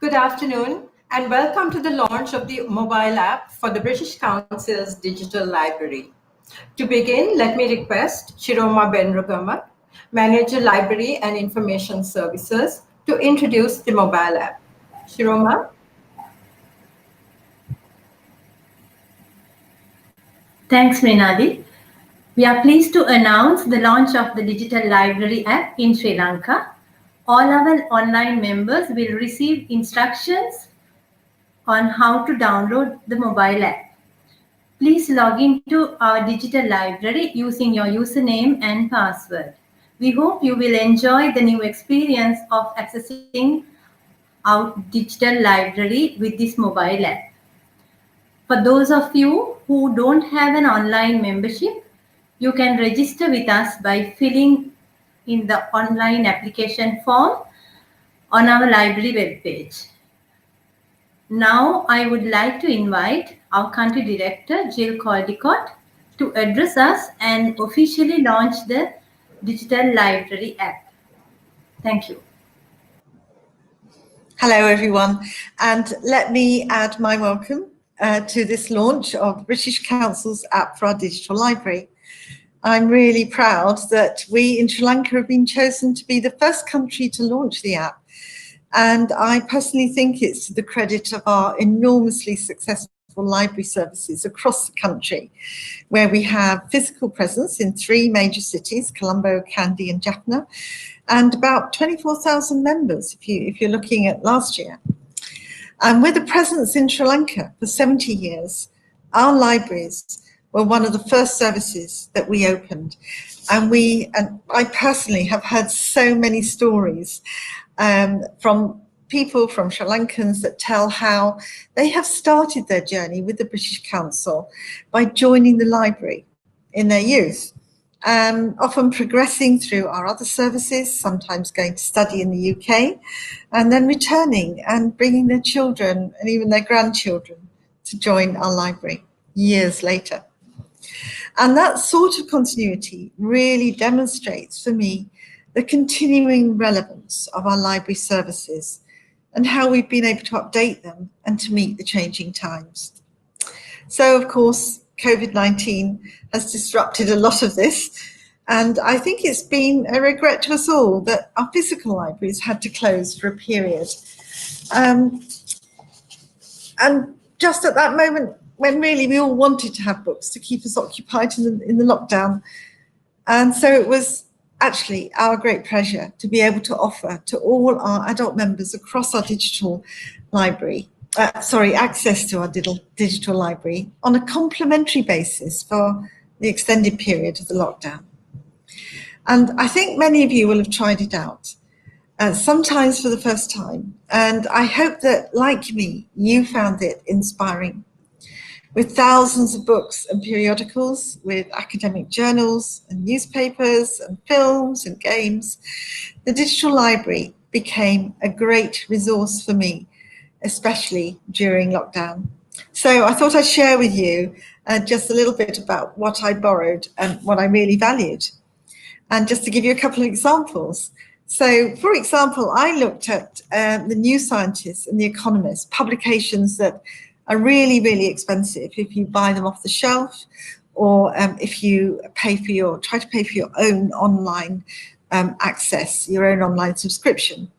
Good afternoon, and welcome to the launch of the mobile app for the British Council's Digital Library. To begin, let me request Shiroma Benrugama, Manager Library and Information Services, to introduce the mobile app. Shiroma? Thanks, Mrinadi. We are pleased to announce the launch of the Digital Library app in Sri Lanka. All our online members will receive instructions on how to download the mobile app. Please log into our digital library using your username and password. We hope you will enjoy the new experience of accessing our digital library with this mobile app. For those of you who don't have an online membership, you can register with us by filling in the online application form on our library webpage. Now, I would like to invite our country director, Jill Caldicott, to address us and officially launch the Digital Library app. Thank you. Hello, everyone, and let me add my welcome to this launch of British Council's app for our digital library. I'm really proud that we in Sri Lanka have been chosen to be the first country to launch the app. And I personally think it's to the credit of our enormously successful library services across the country, where we have physical presence in 3 major cities, Colombo, Kandy and Jaffna, and about 24,000 members if you're looking at last year. And with a presence in Sri Lanka for 70 years, our libraries were one of the first services that we opened. And I personally have heard so many stories from people, from Sri Lankans, that tell how they have started their journey with the British Council by joining the library in their youth, often progressing through our other services, sometimes going to study in the UK, and then returning and bringing their children and even their grandchildren to join our library years later. And that sort of continuity really demonstrates for me the continuing relevance of our library services and how we've been able to update them and to meet the changing times. So, of course, COVID-19 has disrupted a lot of this, and I think it's been a regret to us all that our physical libraries had to close for a period. And just at that moment when really we all wanted to have books to keep us occupied in the lockdown. And so it was actually our great pleasure to be able to offer to all our adult members across our digital library, access to our digital library on a complimentary basis for the extended period of the lockdown. And I think many of you will have tried it out, sometimes for the first time. And I hope that, like me, you found it inspiring. With thousands of books and periodicals, with academic journals and newspapers and films and games, the digital library became a great resource for me, especially during lockdown. So I thought I'd share with you just a little bit about what I borrowed and what I really valued. And just to give you a couple of examples. So, for example, I looked at the New Scientist and The Economist, publications that are really, really expensive if you buy them off the shelf, or if you try to pay for your own online access, your own online subscription.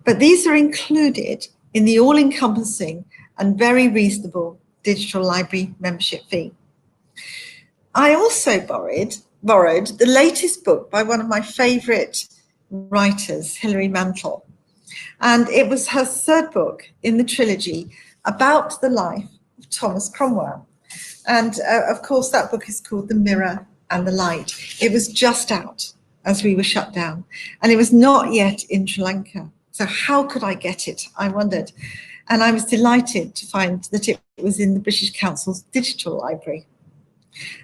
But these are included in the all-encompassing and very reasonable digital library membership fee. I also borrowed the latest book by one of my favorite writers, Hilary Mantel. And it was her 3rd book in the trilogy about the life of Thomas Cromwell. And of course, that book is called The Mirror and the Light. It was just out as we were shut down, and it was not yet in Sri Lanka. So how could I get it? I wondered. And I was delighted to find that it was in the British Council's digital library.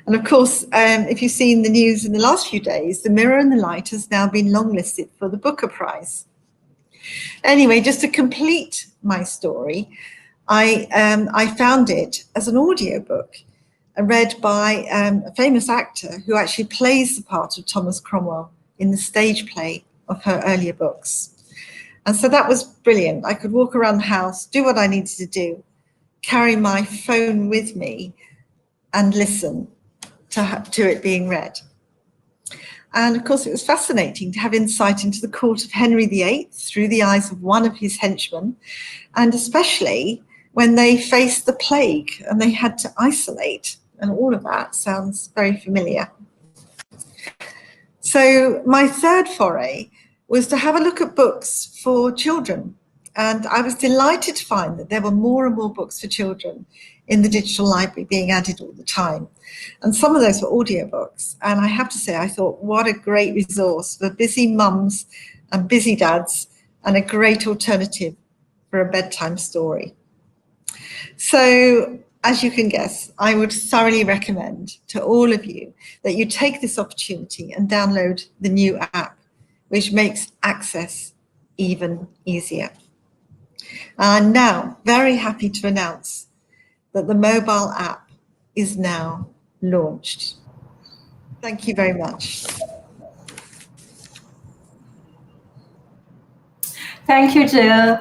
And of course, if you've seen the news in the last few days, The Mirror and the Light has now been longlisted for the Booker Prize. Anyway, just to complete my story, I found it as an audiobook read by a famous actor who actually plays the part of Thomas Cromwell in the stage play of her earlier books. And so that was brilliant. I could walk around the house, do what I needed to do, carry my phone with me and listen to it being read. And of course, it was fascinating to have insight into the court of Henry VIII through the eyes of one of his henchmen, and especially when they faced the plague and they had to isolate, and all of that sounds very familiar. So my third foray was to have a look at books for children. And I was delighted to find that there were more and more books for children in the digital library being added all the time. And some of those were audiobooks. And I have to say, I thought, what a great resource for busy mums and busy dads, and a great alternative for a bedtime story. So, as you can guess, I would thoroughly recommend to all of you that you take this opportunity and download the new app, which makes access even easier. I'm now very happy to announce that the mobile app is now launched. Thank you very much. Thank you, Jill.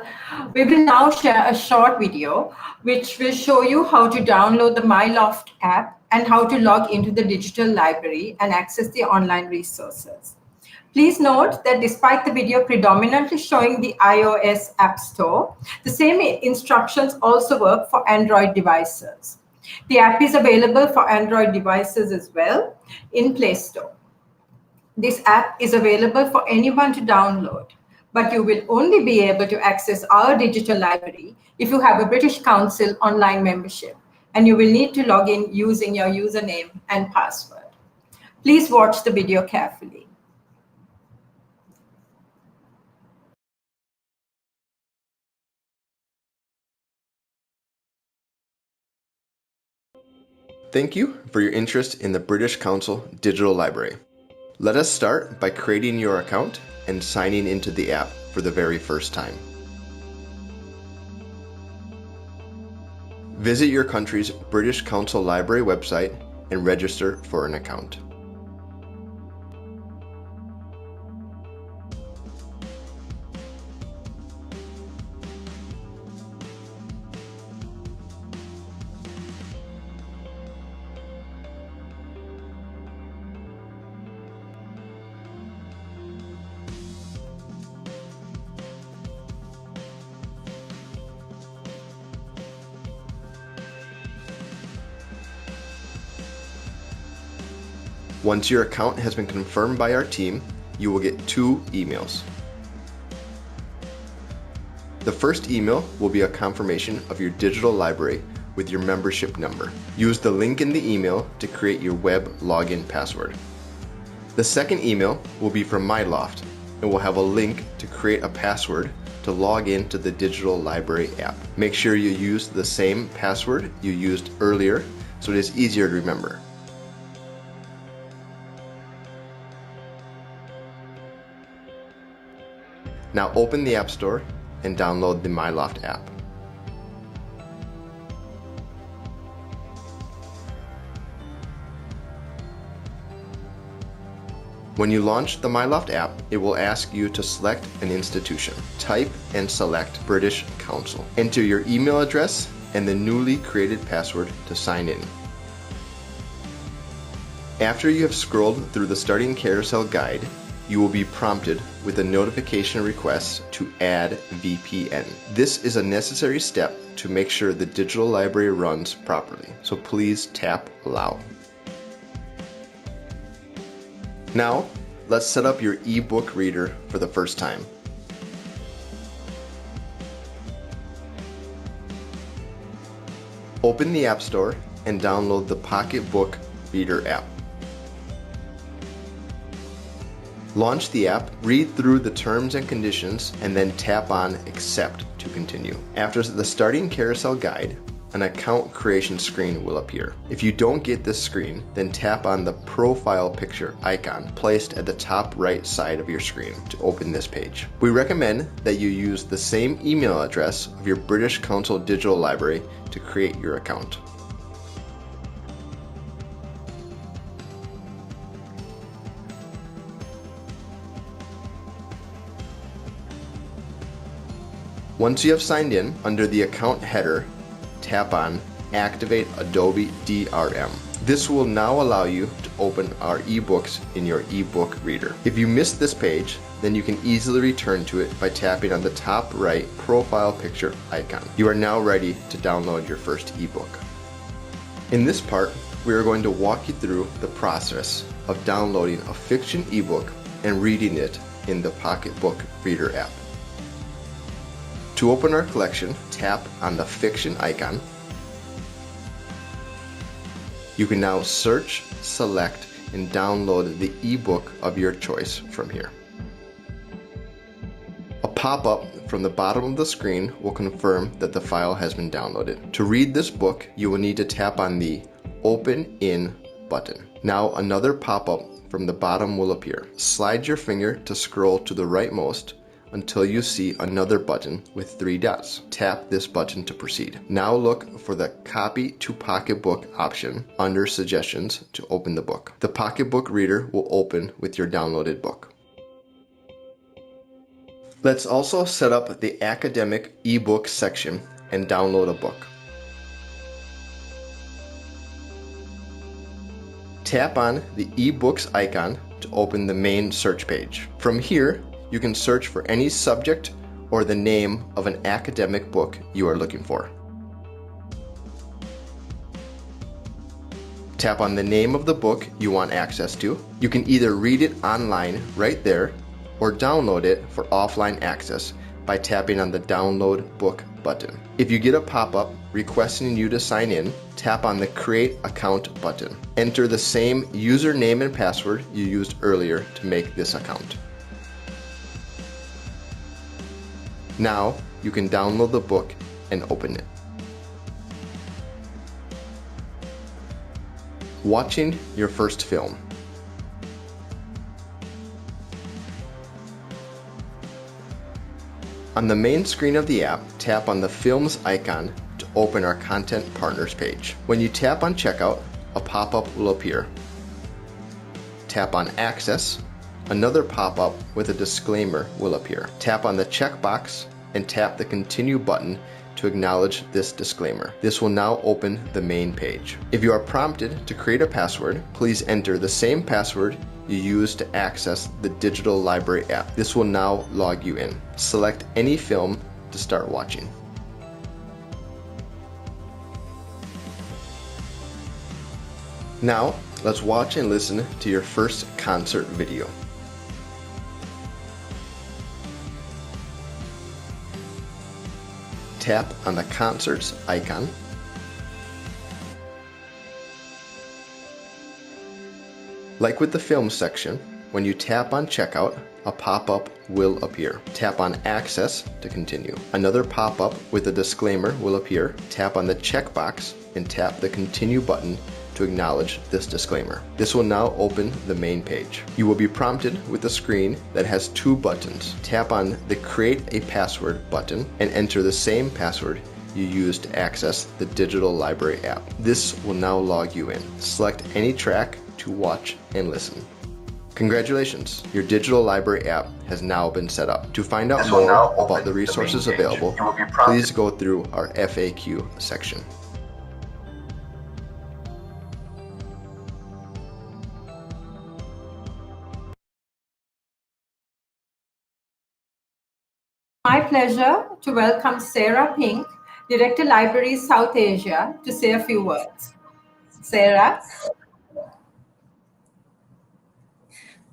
We will now share a short video which will show you how to download the MyLoft app and how to log into the digital library and access the online resources. Please note that despite the video predominantly showing the iOS App Store, the same instructions also work for Android devices. The app is available for Android devices as well in Play Store. This app is available for anyone to download, but you will only be able to access our digital library if you have a British Council online membership, and you will need to log in using your username and password. Please watch the video carefully. Thank you for your interest in the British Council Digital Library. Let us start by creating your account and signing into the app for the very first time. Visit your country's British Council Library website and register for an account. Once your account has been confirmed by our team, you will get 2 emails. The first email will be a confirmation of your digital library with your membership number. Use the link in the email to create your web login password. The second email will be from MyLoft and will have a link to create a password to log into the digital library app. Make sure you use the same password you used earlier so it is easier to remember. Now open the App Store and download the MyLoft app. When you launch the MyLoft app, it will ask you to select an institution. Type and select British Council. Enter your email address and the newly created password to sign in. After you have scrolled through the starting carousel guide, you will be prompted with a notification request to add VPN. This is a necessary step to make sure the digital library runs properly, so please tap Allow. Now, let's set up your ebook reader for the first time. Open the App Store and download the Pocketbook Reader app. Launch the app, read through the terms and conditions, and then tap on Accept to continue. After the starting carousel guide, an account creation screen will appear. If you don't get this screen, then tap on the profile picture icon placed at the top right side of your screen to open this page. We recommend that you use the same email address of your British Council Digital Library to create your account. Once you have signed in, under the account header, tap on Activate Adobe DRM. This will now allow you to open our ebooks in your ebook reader. If you missed this page, then you can easily return to it by tapping on the top right profile picture icon. You are now ready to download your first ebook. In this part, we are going to walk you through the process of downloading a fiction ebook and reading it in the Pocketbook Reader app. To open our collection, tap on the fiction icon. You can now search, select, and download the ebook of your choice from here. A pop-up from the bottom of the screen will confirm that the file has been downloaded. To read this book, you will need to tap on the Open In button. Now another pop-up from the bottom will appear. Slide your finger to scroll to the rightmost until you see another button with 3 dots. Tap this button to proceed. Now look for the Copy to Pocketbook option under Suggestions to open the book. The Pocketbook Reader will open with your downloaded book. Let's also set up the academic ebook section and download a book. Tap on the ebooks icon to open the main search page. From here, you can search for any subject or the name of an academic book you are looking for. Tap on the name of the book you want access to. You can either read it online right there or download it for offline access by tapping on the Download Book button. If you get a pop-up requesting you to sign in, tap on the Create Account button. Enter the same username and password you used earlier to make this account. Now you can download the book and open it. Watching your first film. On the main screen of the app, tap on the Films icon to open our Content Partners page. When you tap on Checkout, a pop-up will appear. Tap on Access. Another pop-up with a disclaimer will appear. Tap on the checkbox and tap the Continue button to acknowledge this disclaimer. This will now open the main page. If you are prompted to create a password, please enter the same password you used to access the digital library app. This will now log you in. Select any film to start watching. Now, let's watch and listen to your first concert video. Tap on the Concerts icon. Like with the film section, when you tap on Checkout, a pop-up will appear. Tap on Access to continue. Another pop-up with a disclaimer will appear. Tap on the checkbox and tap the Continue button to acknowledge this disclaimer. This will now open the main page. You will be prompted with a screen that has 2 buttons. Tap on the Create a Password button and enter the same password you used to access the digital library app. This will now log you in. Select any track to watch and listen. Congratulations, your digital library app has now been set up. To find out more about the resources available, please go through our FAQ section. My pleasure to welcome Sarah Pink, Director Libraries South Asia, to say a few words. Sarah.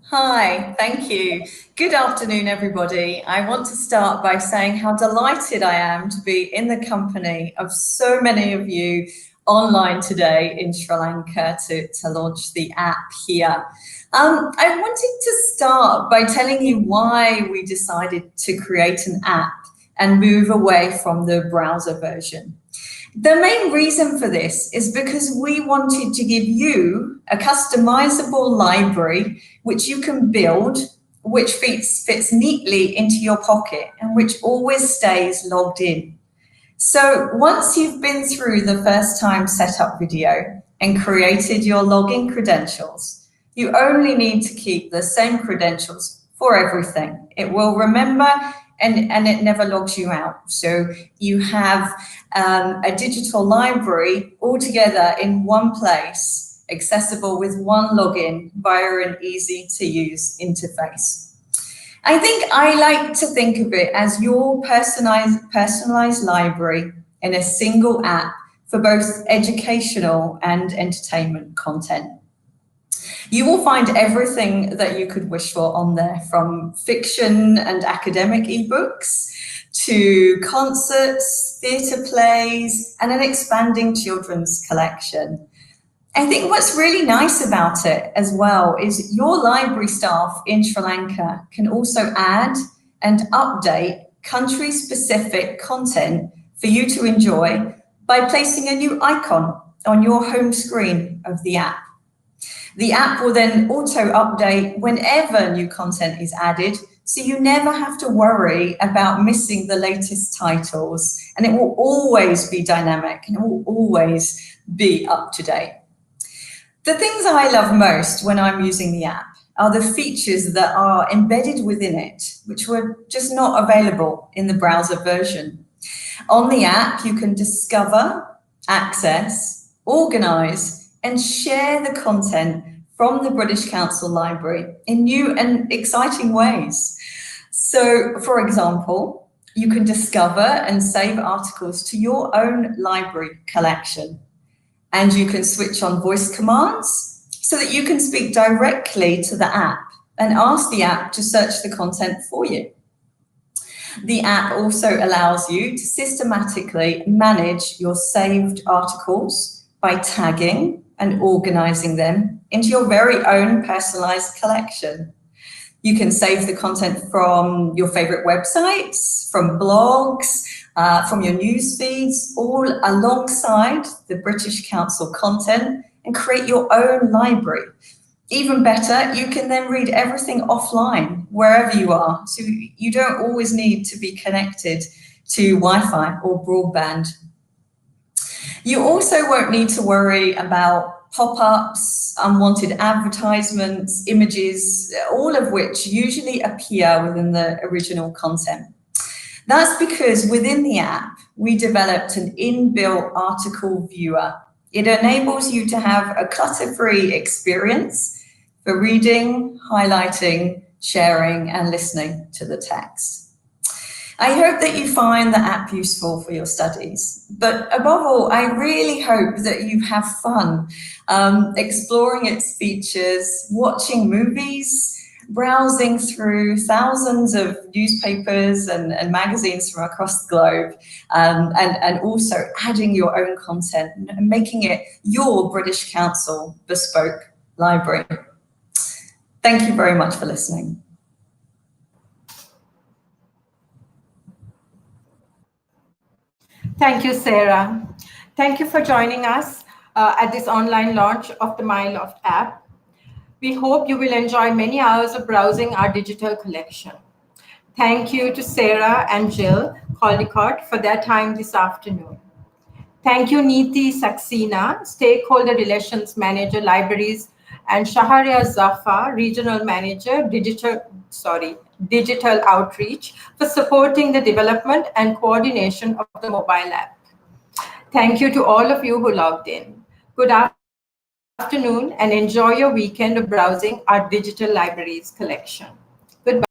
Hi, thank you. Good afternoon, everybody. I want to start by saying how delighted I am to be in the company of so many of you online today in Sri Lanka to launch the app here. I wanted to start by telling you why we decided to create an app and move away from the browser version. The main reason for this is because we wanted to give you a customizable library which you can build, which fits neatly into your pocket and which always stays logged in. So once you've been through the first time setup video and created your login credentials, you only need to keep the same credentials for everything. It will remember and it never logs you out. So you have a digital library all together in one place, accessible with one login via an easy to use interface. I think I like to think of it as your personalized library in a single app for both educational and entertainment content. You will find everything that you could wish for on there, from fiction and academic ebooks to concerts, theatre plays, and an expanding children's collection. I think what's really nice about it as well is your library staff in Sri Lanka can also add and update country-specific content for you to enjoy by placing a new icon on your home screen of the app. The app will then auto-update whenever new content is added, so you never have to worry about missing the latest titles, and it will always be dynamic and it will always be up to date. The things I love most when I'm using the app are the features that are embedded within it, which were just not available in the browser version. On the app, you can discover, access, organize, and share the content from the British Council Library in new and exciting ways. So, for example, you can discover and save articles to your own library collection. And you can switch on voice commands so that you can speak directly to the app and ask the app to search the content for you. The app also allows you to systematically manage your saved articles by tagging and organizing them into your very own personalized collection. You can save the content from your favorite websites, from blogs, from your news feeds, all alongside the British Council content, and create your own library. Even better, you can then read everything offline, wherever you are. So you don't always need to be connected to Wi-Fi or broadband. You also won't need to worry about pop-ups, unwanted advertisements, images, all of which usually appear within the original content. That's because within the app, we developed an inbuilt article viewer. It enables you to have a clutter-free experience for reading, highlighting, sharing, and listening to the text. I hope that you find the app useful for your studies, but above all, I really hope that you have fun exploring its features, watching movies, browsing through thousands of newspapers and magazines from across the globe, and also adding your own content and making it your British Council bespoke library. Thank you very much for listening. Thank you, Sarah. Thank you for joining us at this online launch of the MyLoft app. We hope you will enjoy many hours of browsing our digital collection. Thank you to Sarah and Jill Caldicott for their time this afternoon. Thank you, Neeti Saxena, Stakeholder Relations Manager, Libraries, and Shaharia Zafar, Regional Manager, Digital Outreach, for supporting the development and coordination of the mobile app. Thank you to all of you who logged in. Good afternoon and enjoy your weekend of browsing our digital libraries collection. Goodbye.